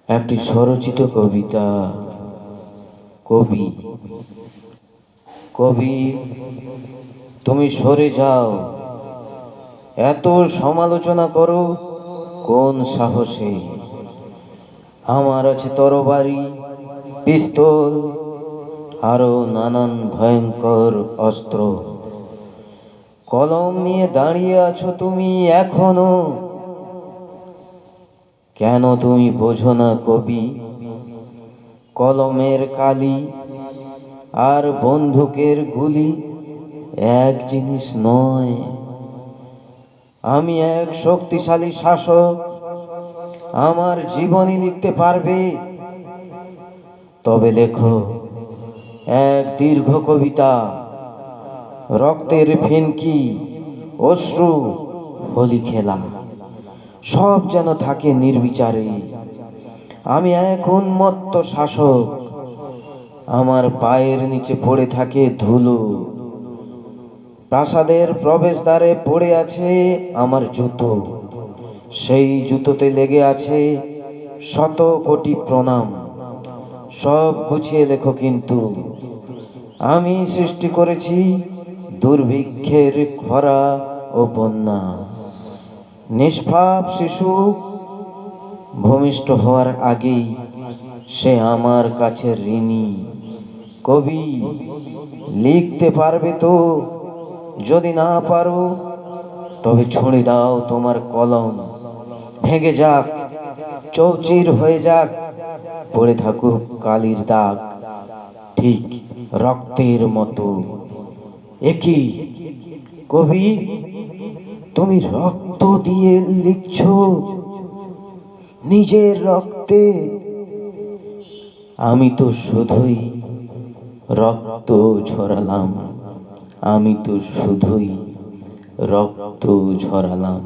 একটি স্বরচিত কবিতা। কবি কবি তুমি সরে যাও, এত সমালোচনা করো কোন সাহসে? আমার আছে তরবারি, পিস্তল, আরো নানান ভয়ঙ্কর অস্ত্র। কলম নিয়ে দাঁড়িয়ে আছো তুমি এখনো। কেন তুমি বোঝো না কবি, কলমের কালি আর বন্দুকের গুলি এক জিনিস নয়। আমি এক শক্তিশালী শাসক, আমার জীবনী লিখতে পারবে? তবে লেখো এক দীর্ঘ কবিতা, রক্তের ফিনকি, অশ্রু, হোলি খেলা, সব যেন থাকে নির্বিচারে। আমি এক উন্মত্ত শাসক, আমার পায়ের নিচে পড়ে থাকে ধুলো। প্রাসাদের প্রবেশদ্বারে পড়ে আছে আমার জুতো, সেই জুতোতে লেগে আছে শত কোটি প্রণাম। সব গুছিয়ে লেখো কিন্তু, আমি সৃষ্টি করেছি দুর্ভিক্ষের খরা ও বন্যা। নিষ্পাপ শিশু ভূমিষ্ঠ হওয়ার আগেই সে আমার কাছে ঋণী। কবি, লিখতে পারবে তো? যদি না পারো তবে ছুঁড়ে দাও তোমার কলম, ভেঙে যাক, চৌচির হয়ে যাক, পড়ে থাকুক কালির দাগ, ঠিক রক্তের মতো। একই কবি, তুমি রক্ত দিয়ে লিখছো, নিজের রক্তে? আমি তো শুধুই রক্ত ঝরালাম, আমি তো শুধুই রক্ত ঝরালাম।